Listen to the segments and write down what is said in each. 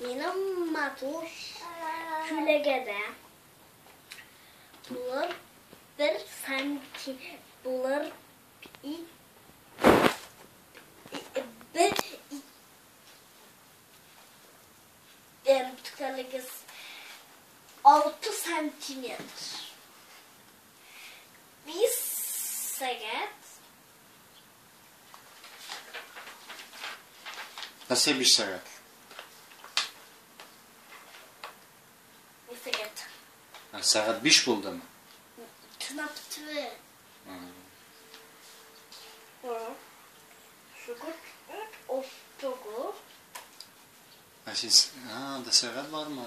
Benim matur külegede bulur bir sanki bulur bir tükelegez 6 santimetre. Biz seget Nasıl bir saat? seget Saat 5 buldu mu? tınaptı. Şugut ostugu. Da saat var mı?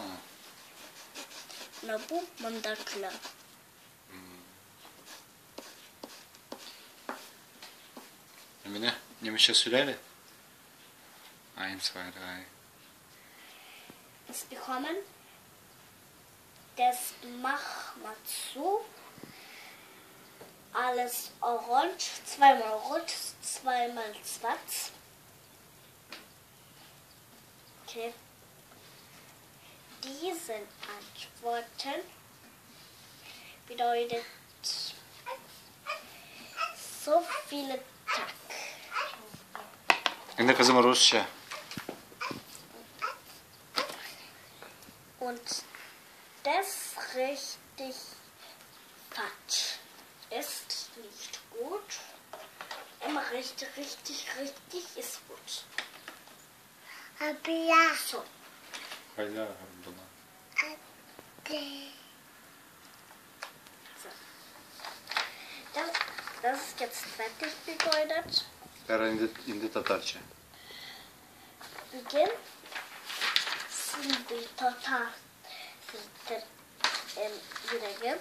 Ne bu mandakla? Emine, yemişe süreyle. 1, 2, 3. Es bekommen das Machmatsu. Alles orange, zweimal rot, zweimal schwarz. Okay. Diese Antworten bedeutet so viele Tag. Şimdi kızım Rusça. Und das richtig falsch ist nicht gut. Immer richtig ist gut. Abia. So. Hayla Das ist jetzt fertig bedeutet. Kara indi Tatarça. Beginn. Şimdi total sizdir yüreğim.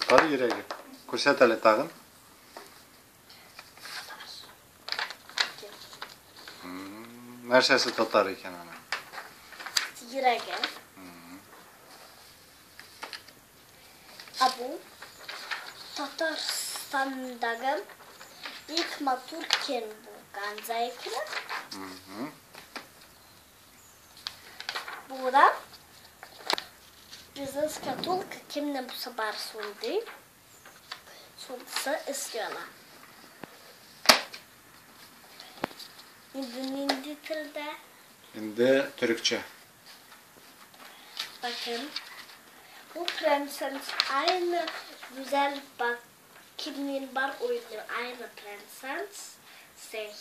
Tatar yüreği. Kursetale tağın. Nersesi Tatar iken ana. Yüreğim. Abu Tataristan'daki ilk maturken bulgan zayıflı. Burada bizim skatulka kimle bu sabah sundu? Sunsa istiyorlar. Hindi tilde Şimdi Türkçe. bakın. Bu prenses aynı güzel bak kimin var oynuyor aynı prenses şey.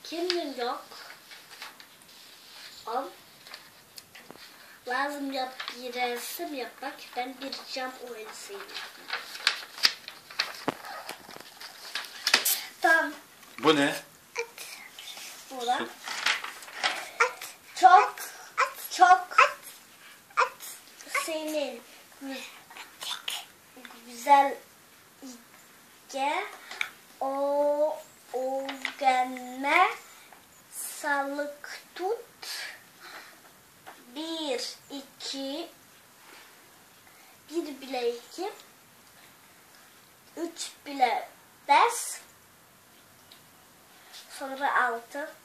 Kimin yok o lazım bir resim yapmak ben bir cam oyunu seviyorum. Tamam. Bu ne? Burada çok senin güzel ike o gelme sağlık tut 1 2 1 bile 2 3 bile 5 sonra 6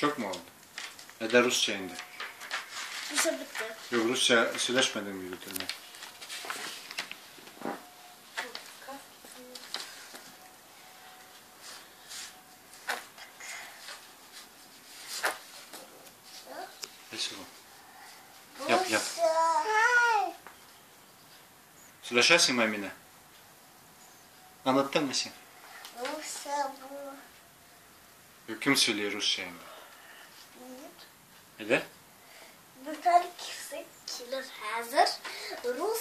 Çok mu oldu? Ya da Rusça indi. Rusça bitti. Yok Rusça söyleşmedin mi bitirme? Neyse bu. Yap. Söyleşersin mi Emine? Anlattın mı sen? Rusça bu. Yok, kim söylüyor Rusça indi? Öyle? Bütün kişiler hazır. Rus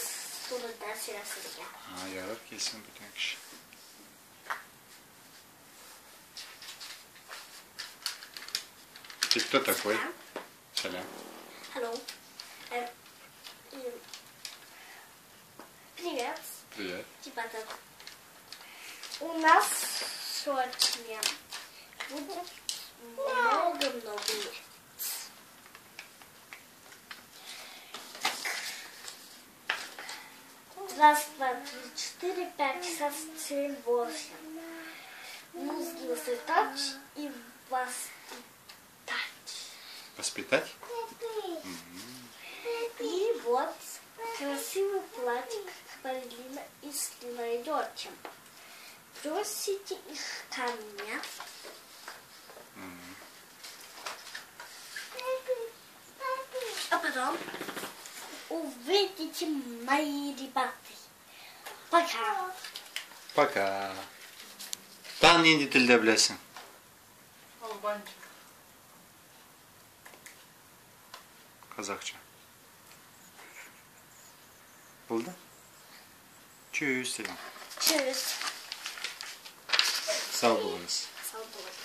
soruda sırasıyla. Ha, yarar kesin bütün kişi. Ты кто такой? Салям. Hello. Привет. Привет. Типа так. У нас сегодня будет много лет. Раз, два, три, четыре, пять, шесть, семь, восемь. Нужно сосредоточить и Воспитать? И вот красивый платье балерина из найдете. Бросите их ко мне. А потом увидите мои ребята. Пока. Пока. Тан нинди тилде билесиң? Албанча. Казакча. Болды? Чүз. Tschüss. Сау болыңыз. Сау болыңыз.